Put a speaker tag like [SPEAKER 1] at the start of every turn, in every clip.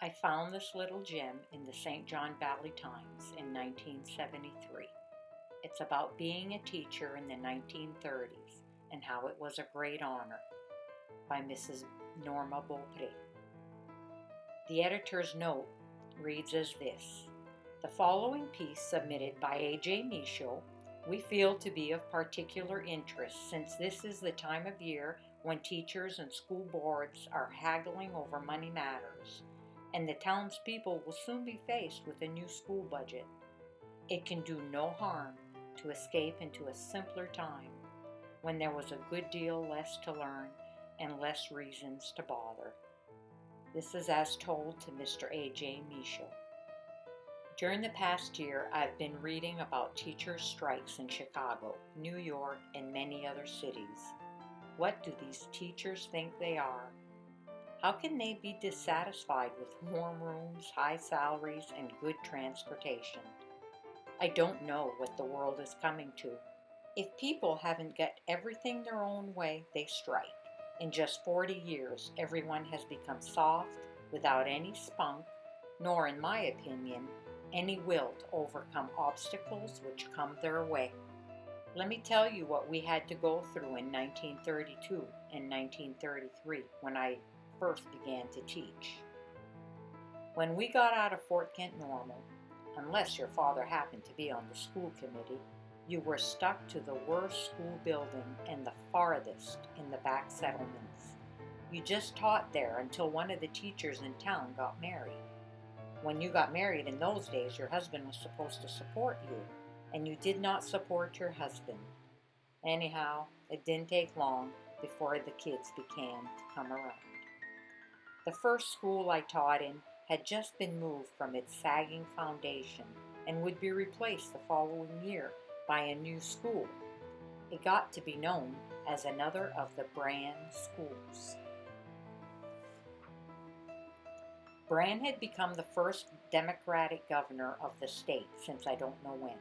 [SPEAKER 1] I found this little gem in the St. John Valley Times in 1973. It's about being a teacher in the 1930s and how it was a great honor, by Mrs. Norma Beaupre. The editor's note reads as this: the following piece, submitted by A.J. Michaud, we feel to be of particular interest, since this is the time of year when teachers and school boards are haggling over money matters, and the townspeople will soon be faced with a new school budget. It can do no harm to escape into a simpler time, when there was a good deal less to learn and less reasons to bother. This is as told to Mr. A.J. Michaud. During the past year, I've been reading about teachers' strikes in Chicago, New York, and many other cities. What do these teachers think they are? How can they be dissatisfied with warm rooms, high salaries, and good transportation? I don't know what the world is coming to. If people haven't got everything their own way, they strike. In just 40 years, everyone has become soft, without any spunk, nor, in my opinion, any will to overcome obstacles which come their way. Let me tell you what we had to go through in 1932 and 1933 when I first began to teach. When we got out of Fort Kent Normal, unless your father happened to be on the school committee, you were stuck to the worst school building and the farthest in the back settlements. You just taught there until one of the teachers in town got married. When you got married in those days, your husband was supposed to support you, and you did not support your husband. Anyhow, it didn't take long before the kids began to come around. The first school I taught in had just been moved from its sagging foundation and would be replaced the following year by a new school. It got to be known as another of the Brand schools. Brand had become the first Democratic governor of the state since I don't know when.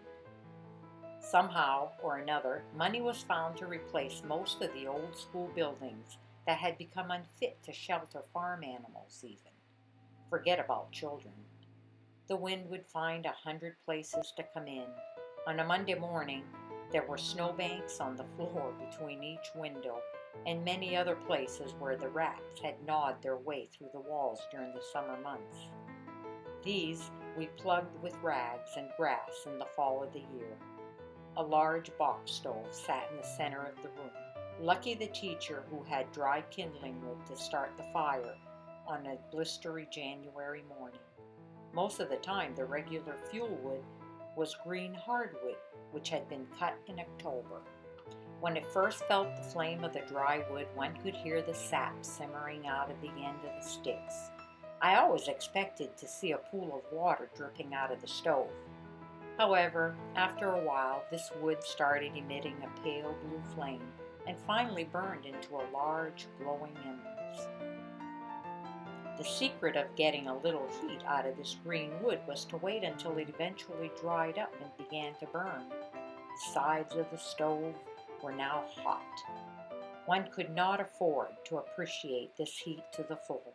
[SPEAKER 1] Somehow or another, money was found to replace most of the old school buildings that had become unfit to shelter farm animals even. Forget about children. The wind would find 100 places to come in. On a Monday morning, there were snowbanks on the floor between each window, and many other places where the rats had gnawed their way through the walls during the summer months. These we plugged with rags and grass in the fall of the year. A large box stove sat in the center of the room. Lucky the teacher who had dry kindling wood to start the fire on a blistery January morning. Most of the time, the regular fuel wood was green hardwood, which had been cut in October. When it first felt the flame of the dry wood, one could hear the sap simmering out of the end of the sticks. I always expected to see a pool of water dripping out of the stove. However, after a while, this wood started emitting a pale blue flame and finally burned into a large, glowing embers. The secret of getting a little heat out of this green wood was to wait until it eventually dried up and began to burn. The sides of the stove were now hot. One could not afford to appreciate this heat to the full.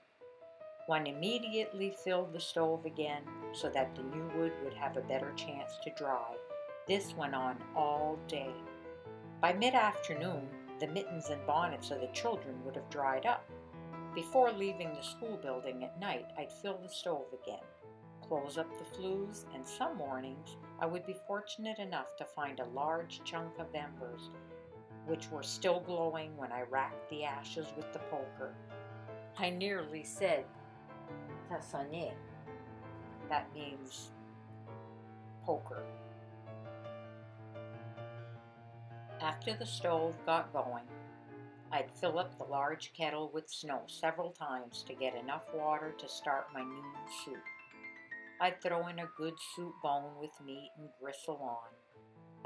[SPEAKER 1] One immediately filled the stove again so that the new wood would have a better chance to dry. This went on all day. By mid-afternoon, the mittens and bonnets of the children would have dried up. Before leaving the school building at night, I'd fill the stove again, close up the flues, and some mornings I would be fortunate enough to find a large chunk of embers, which were still glowing when I racked the ashes with the poker. I nearly said tassonner. That means poker. After the stove got going, I'd fill up the large kettle with snow several times to get enough water to start my noon soup. I'd throw in a good soup bone with meat and gristle on.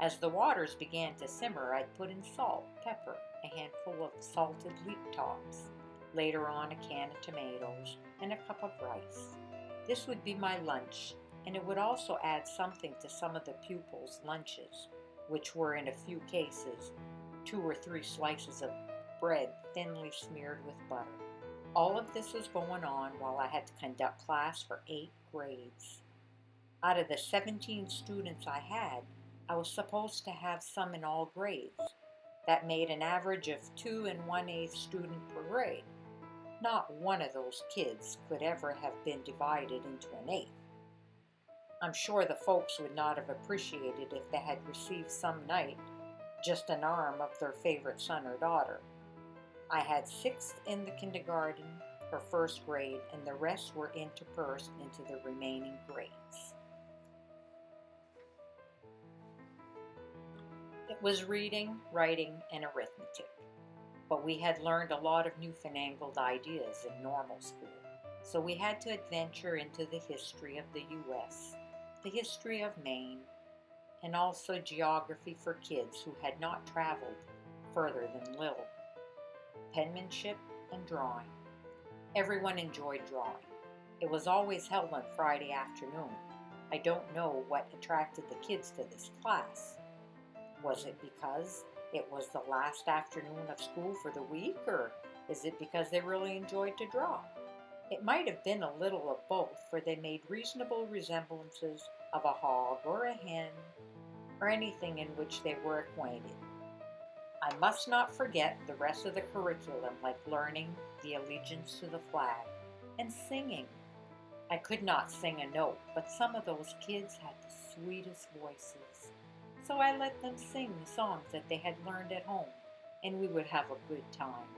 [SPEAKER 1] As the waters began to simmer, I'd put in salt, pepper, a handful of salted leek tops, later on a can of tomatoes, and a cup of rice. This would be my lunch, and it would also add something to some of the pupils' lunches, which were in a few cases 2 or 3 slices of bread thinly smeared with butter. All of this was going on while I had to conduct class for 8 grades. Out of the 17 students I had, I was supposed to have some in all grades. That made an average of 2 and 1/8 student per grade. Not one of those kids could ever have been divided into an eighth. I'm sure the folks would not have appreciated if they had received some night just an arm of their favorite son or daughter. I had 6 in the kindergarten or first grade, and the rest were interspersed into the remaining grades. It was reading, writing, and arithmetic, but we had learned a lot of newfangled ideas in normal school, so we had to adventure into the history of the U.S., the history of Maine, and also geography for kids who had not traveled further than Lille. Penmanship and drawing. Everyone enjoyed drawing. It was always held on Friday afternoon. I don't know what attracted the kids to this class. Was it because it was the last afternoon of school for the week, or is it because they really enjoyed to draw? It might have been a little of both, for they made reasonable resemblances of a hog or a hen, or anything in which they were acquainted. I must not forget the rest of the curriculum, like learning the allegiance to the flag and singing. I could not sing a note, but some of those kids had the sweetest voices. So I let them sing the songs that they had learned at home, and we would have a good time.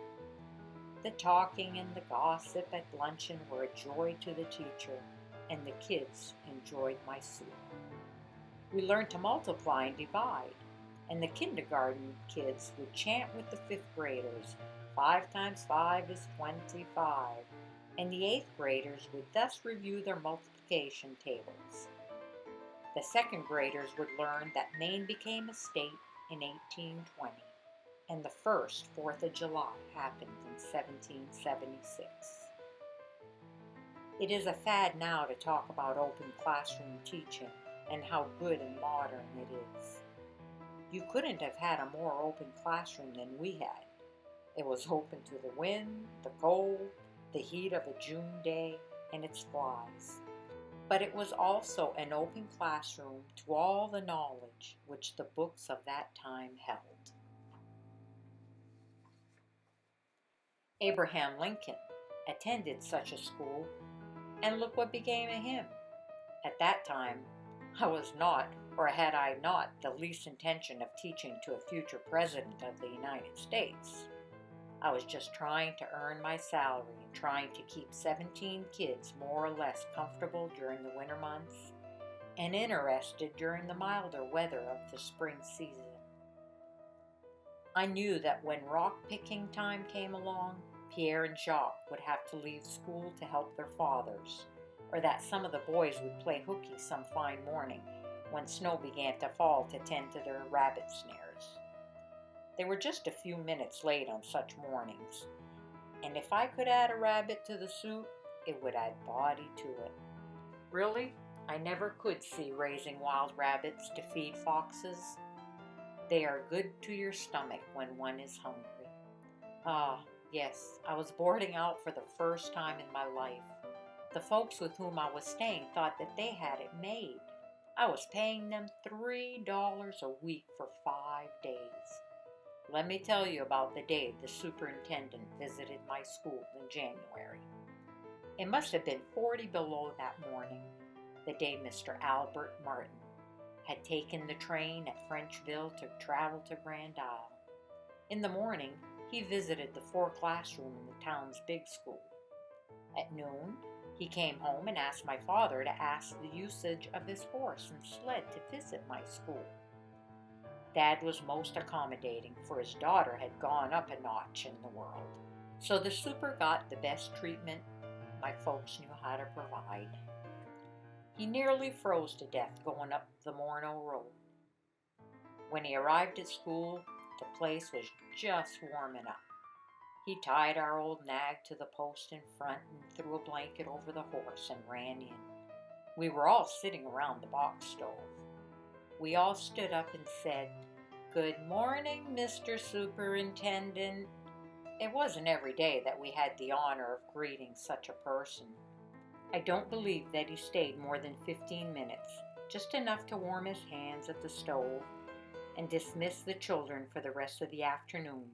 [SPEAKER 1] The talking and the gossip at luncheon were a joy to the teacher, and the kids enjoyed my soup. We learned to multiply and divide, and the kindergarten kids would chant with the 5th graders, 5 times 5 is 25, and the 8th graders would thus review their multiplication tables. The 2nd graders would learn that Maine became a state in 1820, and the first 4th of July happened in 1776. It is a fad now to talk about open classroom teaching and how good and modern it is. You couldn't have had a more open classroom than we had. It was open to the wind, the cold, the heat of a June day, and its flies. But it was also an open classroom to all the knowledge which the books of that time held. Abraham Lincoln attended such a school, and look what became of him. At that time, I was not, or had I not, the least intention of teaching to a future president of the United States. I was just trying to earn my salary and trying to keep 17 kids more or less comfortable during the winter months and interested during the milder weather of the spring season. I knew that when rock-picking time came along, Pierre and Jacques would have to leave school to help their fathers, or that some of the boys would play hooky some fine morning when snow began to fall to tend to their rabbit snares. They were just a few minutes late on such mornings, and if I could add a rabbit to the soup, it would add body to it. Really, I never could see raising wild rabbits to feed foxes. They are good to your stomach when one is hungry. Ah, yes, I was boarding out for the first time in my life. The folks with whom I was staying thought that they had it made. I was paying them $3 a week for 5 days. Let me tell you about the day the superintendent visited my school in January. It must have been 40 below that morning, the day Mr. Albert Martin had taken the train at Frenchville to travel to Grand Isle. In the morning, he visited the 4 classroom in the town's big school. At noon, he came home and asked my father to ask the usage of his horse and sled to visit my school. Dad was most accommodating, for his daughter had gone up a notch in the world, so the super got the best treatment my folks knew how to provide. He nearly froze to death going up the Morrow road. When he arrived at school, the place was just warming up. He tied our old nag to the post in front and threw a blanket over the horse and ran in. We were all sitting around the box stove. We all stood up and said, "Good morning, Mr. Superintendent." It wasn't every day that we had the honor of greeting such a person. I don't believe that he stayed more than 15 minutes, just enough to warm his hands at the stove and dismiss the children for the rest of the afternoon.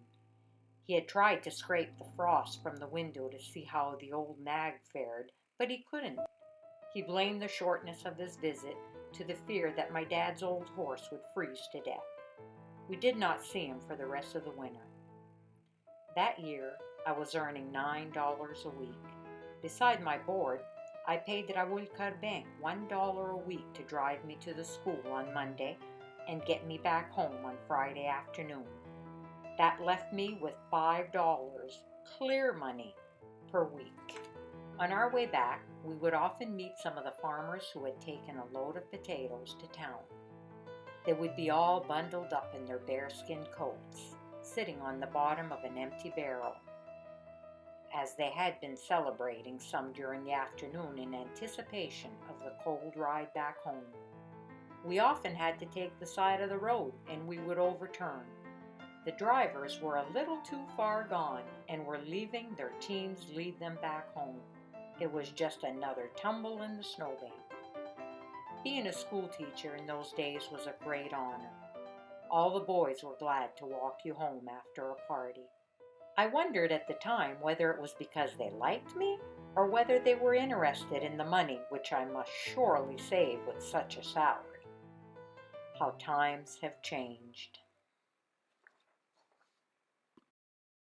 [SPEAKER 1] He had tried to scrape the frost from the window to see how the old nag fared, but he couldn't. He blamed the shortness of his visit to the fear that my dad's old horse would freeze to death. We did not see him for the rest of the winter. That year, I was earning $9 a week. Beside my board, I paid Raoul Carbin $1 a week to drive me to the school on Monday and get me back home on Friday afternoon. That left me with $5, clear money, per week. On our way back, we would often meet some of the farmers who had taken a load of potatoes to town. They would be all bundled up in their bearskin coats, sitting on the bottom of an empty barrel, as they had been celebrating some during the afternoon in anticipation of the cold ride back home. We often had to take the side of the road, and we would overturn. The drivers were a little too far gone and were leaving their teams lead them back home. It was just another tumble in the snowbank. Being a school teacher in those days was a great honor. All the boys were glad to walk you home after a party. I wondered at the time whether it was because they liked me or whether they were interested in the money which I must surely save with such a salary. How times have changed.